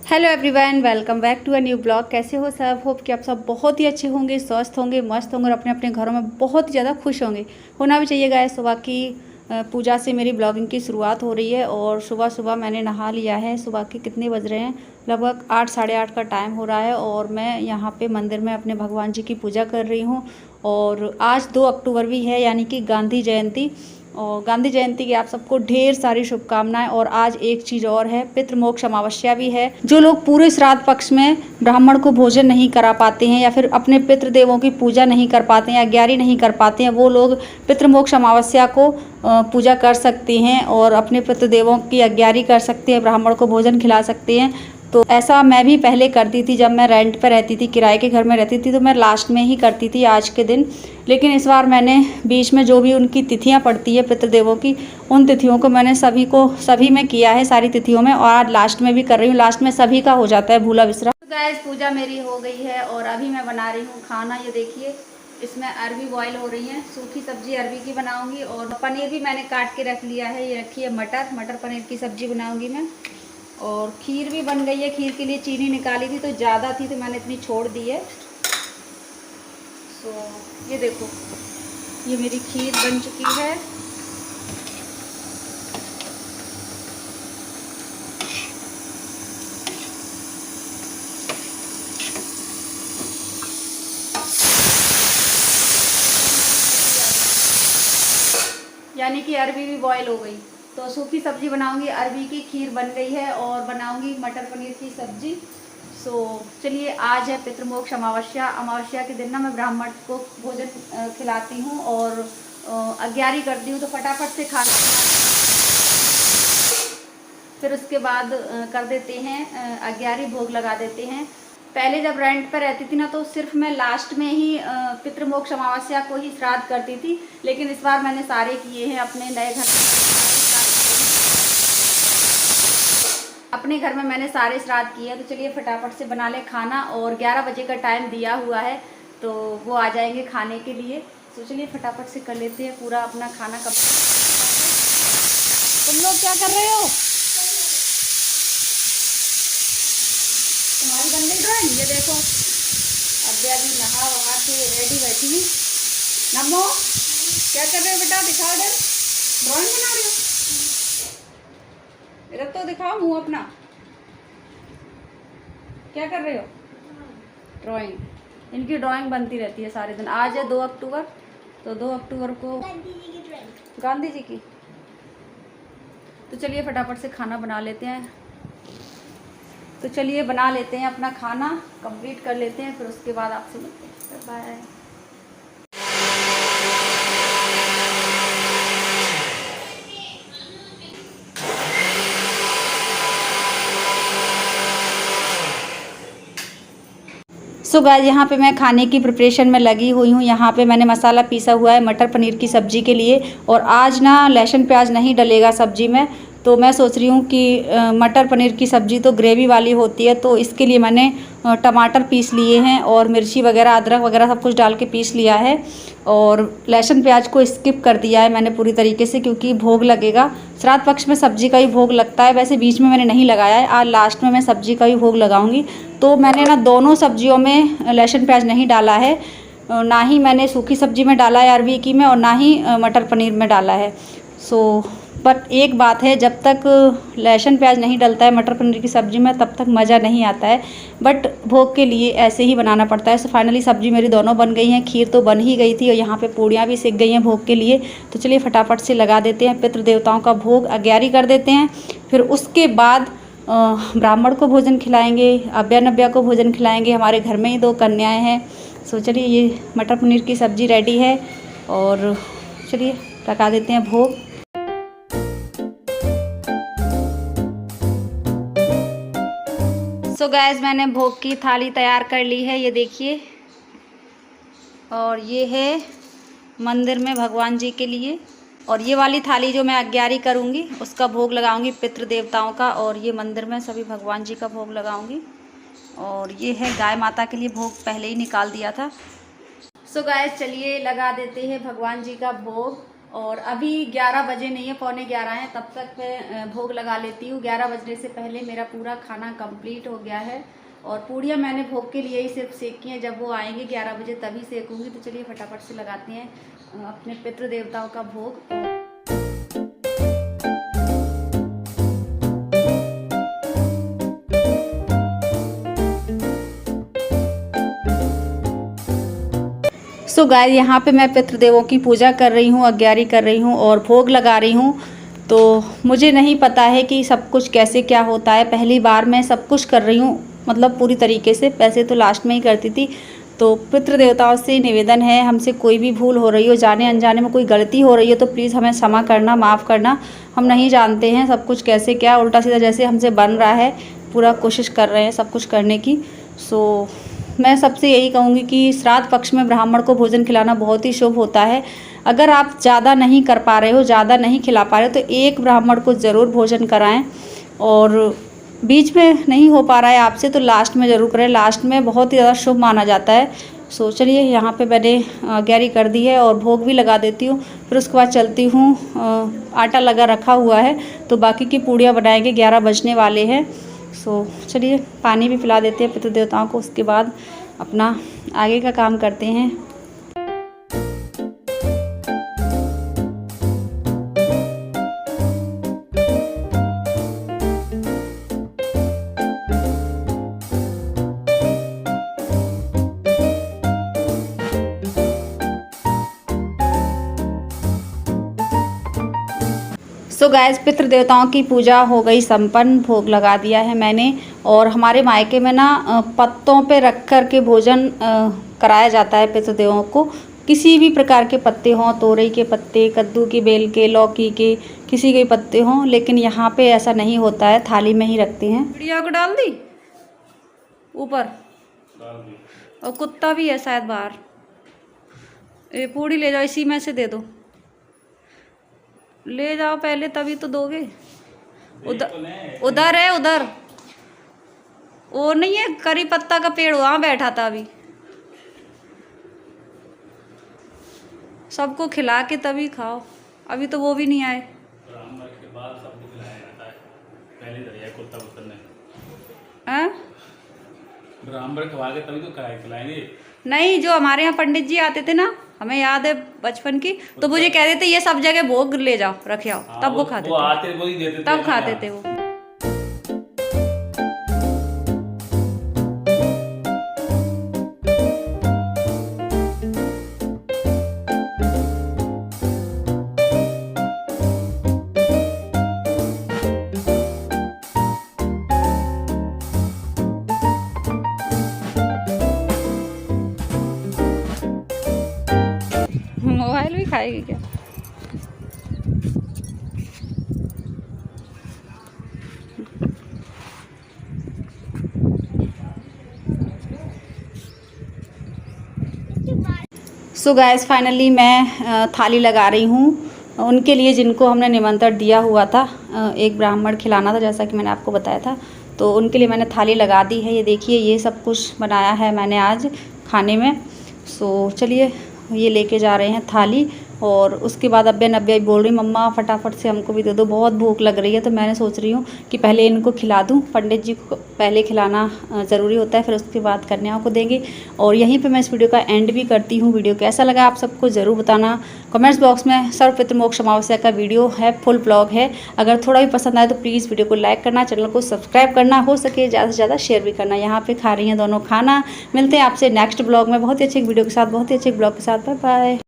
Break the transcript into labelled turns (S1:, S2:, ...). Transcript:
S1: Hello everyone, welcome back to a new blog. कैसे हो सब? होप कि आप सब बहुत ही अच्छे होंगे, स्वस्थ होंगे, मस्त होंगे और अपने अपने घरों में बहुत ही ज़्यादा खुश होंगे। होना भी चाहिए गाइस। सुबह की पूजा से मेरी ब्लॉगिंग की शुरुआत हो रही है और सुबह सुबह मैंने नहा लिया है। सुबह के कितने बज रहे हैं? लगभग 8 साढ़े 8 का टाइम हो रहा है और मैं यहाँ पे मंदिर में अपने भगवान जी की पूजा कर रही हूँ। और आज 2 अक्टूबर भी है, यानी कि गांधी जयंती। और गांधी जयंती की आप सबको ढेर सारी शुभकामनाएं। और आज एक चीज़ और है, पितृमोक्ष अमावस्या भी है। जो लोग पूरे श्राद्ध पक्ष में ब्राह्मण को भोजन नहीं करा पाते हैं या फिर अपने पितृदेवों की पूजा नहीं कर पाते हैं या ग्यारी नहीं कर पाते हैं, वो लोग पितृमोक्ष अमावस्या को पूजा कर सकते हैं और अपने पितृदेवों की अग्यारी कर सकते हैं, ब्राह्मण को भोजन खिला सकते हैं। तो ऐसा मैं भी पहले करती थी, जब मैं रेंट पर रहती थी, किराए के घर में रहती थी, तो मैं लास्ट में ही करती थी आज के दिन। लेकिन इस बार मैंने बीच में जो भी उनकी तिथियां पड़ती है पितृदेवों की, उन तिथियों को मैंने सभी में किया है, सारी तिथियों में। और आज लास्ट में भी कर रही हूँ। लास्ट में सभी का हो जाता है, भूला बिसरा। तो गाइस, पूजा मेरी हो गई है और अभी मैं बना रही हूँ खाना। ये देखिए, इसमें अरबी बॉयल हो रही है। सूखी सब्जी अरबी की बनाऊंगी और पनीर भी मैंने काट के रख लिया है। ये रखी है मटर पनीर की सब्जी बनाऊंगी मैं। और खीर भी बन गई है। खीर के लिए चीनी निकाली थी तो ज़्यादा थी तो मैंने इतनी छोड़ दी है। तो ये देखो, ये मेरी खीर बन चुकी है। यानी कि अरबी भी बॉयल हो गई। तो सूखी सब्जी बनाऊंगी, अरबी की खीर बन गई है और बनाऊंगी मटर पनीर की सब्जी। सो चलिए, आज है पितृमोक्ष अमावस्या। अमावस्या के दिन ना मैं ब्राह्मण को भोजन खिलाती हूँ और अग्यारी करती हूँ। तो फटाफट से खाना फिर उसके बाद कर देते हैं अग्यारी, भोग लगा देते हैं। पहले जब रेंट पर रहती थी ना, तो सिर्फ मैं लास्ट में ही पितृमोक्ष अमावस्या को ही श्राद्ध करती थी। लेकिन इस बार मैंने सारे किए हैं अपने नए घर में। अपने घर में मैंने सारे श्राद्ध किए हैं। तो चलिए फटाफट से बना ले खाना। और 11 बजे का टाइम दिया हुआ है, तो वो आ जाएंगे खाने के लिए। तो चलिए फटाफट से कर लेते हैं पूरा अपना खाना। कब तुम लोग क्या कर रहे हो? तुम्हारी बन गई ड्राइंग? ये देखो, अभी नहा वहा के रेडी बैठी हूँ। नमो, क्या कर रहे हो बेटा? दिखाओ इधर, ड्राइंग बना रहे हो? इधर तो दिखाओ मुंह अपना। क्या कर रहे हो? ड्राइंग। इनकी ड्राइंग बनती रहती है सारे दिन। आज है 2 अक्टूबर, तो 2 अक्टूबर को गांधी जी की। तो चलिए फटाफट से खाना बना लेते हैं। तो चलिए बना लेते हैं अपना खाना, कंप्लीट कर लेते हैं, फिर उसके बाद आपसे मिलते हैं। बाय। सो गाइस, यहाँ पे मैं खाने की प्रिपरेशन में लगी हुई हूँ। यहाँ पे मैंने मसाला पीसा हुआ है मटर पनीर की सब्ज़ी के लिए। और आज ना लहसुन प्याज नहीं डलेगा सब्ज़ी में। तो मैं सोच रही हूँ कि मटर पनीर की सब्ज़ी तो ग्रेवी वाली होती है, तो इसके लिए मैंने टमाटर पीस लिए हैं और मिर्ची वगैरह, अदरक वगैरह सब कुछ डाल के पीस लिया है। और लहसुन प्याज को स्किप कर दिया है मैंने पूरी तरीके से, क्योंकि भोग लगेगा। श्राद्ध पक्ष में सब्ज़ी का ही भोग लगता है। वैसे बीच में मैंने नहीं लगाया है, आज लास्ट में मैं सब्ज़ी का ही भोग लगाऊंगी। तो मैंने ना दोनों सब्जियों में लहसुन प्याज नहीं डाला है। ना ही मैंने सूखी सब्जी में डाला है अरबी की में, और ना ही मटर पनीर में डाला है। सो बट एक बात है, जब तक लहसुन प्याज नहीं डलता है मटर पनीर की सब्ज़ी में, तब तक मज़ा नहीं आता है। बट भोग के लिए ऐसे ही बनाना पड़ता है। सो फाइनली सब्ज़ी मेरी दोनों बन गई हैं। खीर तो बन ही गई थी और यहाँ पे पूड़ियाँ भी सिक गई हैं भोग के लिए। तो चलिए फटाफट से लगा देते हैं पितृ देवताओं का भोग, अग्यारी कर देते हैं। फिर उसके बाद ब्राह्मण को भोजन खिलाएंगे, अभ्या नभ्या को भोजन खिलाएंगे। हमारे घर में ही 2 कन्याएँ हैं। सो चलिए, ये मटर पनीर की सब्ज़ी रेडी है और चलिए लगा देते हैं भोग। सो गाइस, मैंने भोग की थाली तैयार कर ली है, ये देखिए। और ये है मंदिर में भगवान जी के लिए। और ये वाली थाली जो मैं अग्यारी करूँगी उसका भोग लगाऊंगी पितृ देवताओं का। और ये मंदिर में सभी भगवान जी का भोग लगाऊंगी। और ये है गाय माता के लिए भोग, पहले ही निकाल दिया था। सो गाइस, चलिए लगा देते हैं भगवान जी का भोग। और अभी 11 बजे नहीं है, पौने 11 हैं, तब तक मैं भोग लगा लेती हूँ। 11 बजने से पहले मेरा पूरा खाना कंप्लीट हो गया है। और पूड़ियाँ मैंने भोग के लिए ही सिर्फ सेकी हैं, जब वो आएंगे 11 बजे तभी सेकूँगी। तो चलिए फटाफट से लगाते हैं अपने पितृ देवताओं का भोग। सो गाइस, यहाँ पे मैं पितृदेवों की पूजा कर रही हूँ, अग्यारी कर रही हूँ और भोग लगा रही हूँ। तो मुझे नहीं पता है कि सब कुछ कैसे क्या होता है, पहली बार मैं सब कुछ कर रही हूँ, मतलब पूरी तरीके से। वैसे तो लास्ट में ही करती थी। तो पितृदेवताओं से निवेदन है, हमसे कोई भी भूल हो रही हो, जाने अनजाने में कोई गलती हो रही हो तो प्लीज़ हमें क्षमा करना, माफ़ करना। हम नहीं जानते हैं सब कुछ कैसे क्या, उल्टा सीधा जैसे हमसे बन रहा है, पूरा कोशिश कर रहे हैं सब कुछ करने की। सो मैं सबसे यही कहूँगी कि श्राद्ध पक्ष में ब्राह्मण को भोजन खिलाना बहुत ही शुभ होता है। अगर आप ज़्यादा नहीं कर पा रहे हो, ज़्यादा नहीं खिला पा रहे हो, तो एक ब्राह्मण को ज़रूर भोजन कराएं। और बीच में नहीं हो पा रहा है आपसे तो लास्ट में ज़रूर करें, लास्ट में बहुत ही ज़्यादा शुभ माना जाता है। सो चलिए, यहाँ पे मैंने अग्यारी कर दी है और भोग भी लगा देती हूँ। फिर उसके बाद चलती हूँ, आटा लगा रखा हुआ है तो बाकी की पूड़ियाँ बनाएंगे, 11 बजने वाले हैं। सो चलिए पानी भी पिला देते हैं पितृ देवताओं को, उसके बाद अपना आगे का काम करते हैं। सो गाइस, पितृ देवताओं की पूजा हो गई संपन्न, भोग लगा दिया है मैंने। और हमारे मायके में ना पत्तों पे रख कर के भोजन कराया जाता है पितृदेवों को। किसी भी प्रकार के पत्ते हों, तोरई के पत्ते, कद्दू की बेल के, लौकी के, किसी के पत्ते हों, लेकिन यहाँ पे ऐसा नहीं होता है, थाली में ही रखते हैं। चिड़िया को डाल दी ऊपर, और कुत्ता भी है शायद बाहर। ये पूड़ी ले जाओ, इसी में से दे दो, ले जाओ पहले तभी तो दोगे। उधर उधर है, उधर वो नहीं है करी पत्ता का पेड़, वहाँ बैठा था अभी। सबको खिला के तभी खाओ, अभी तो वो भी नहीं आए।
S2: ब्राह्मण के बाद सबको खिलाया जाता है, पहले दरिया कुत्ता पुत्र ने।
S1: हैं?
S2: ब्राह्मण खवा के तभी तो खिलाएंगे।
S1: नहीं, जो हमारे यहाँ पंडित जी आते थे ना, हमें याद है बचपन की, तो मुझे कह देते ये सब जगह भोग ले जाओ, रखे आओ, तब वो खाते थे, तब खाते थे वो। मोबाइल भी खाएगी क्या? सो गाइस, फाइनली मैं थाली लगा रही हूँ उनके लिए जिनको हमने निमंत्रण दिया हुआ था। एक ब्राह्मण खिलाना था, जैसा कि मैंने आपको बताया था, तो उनके लिए मैंने थाली लगा दी है। ये देखिए, ये सब कुछ बनाया है मैंने आज खाने में। सो चलिए, ये लेके जा रहे हैं थाली। और उसके बाद अब्बे बोल रही, मम्मा फटाफट से हमको भी दे दो, बहुत भूख लग रही है। तो मैंने सोच रही हूँ कि पहले इनको खिला दूँ, पंडित जी को पहले खिलाना ज़रूरी होता है, फिर उसके बाद कन्याओं को देंगे। और यहीं पे मैं इस वीडियो का एंड भी करती हूँ। वीडियो कैसा लगा आप सबको ज़रूर बताना कमेंट्स बॉक्स में। सर्वपितृ मोक्ष अमावस्या का वीडियो है, फुल ब्लॉग है। अगर थोड़ा भी पसंद आए तो प्लीज़ वीडियो को लाइक करना, चैनल को सब्सक्राइब करना, हो सके ज़्यादा से ज़्यादा शेयर भी करना। यहाँ पर खा रही हैं दोनों खाना। मिलते हैं आपसे नेक्स्ट ब्लॉग में बहुत ही अच्छे वीडियो के साथ, बहुत ही अच्छे ब्लॉग के साथ। Bye bye.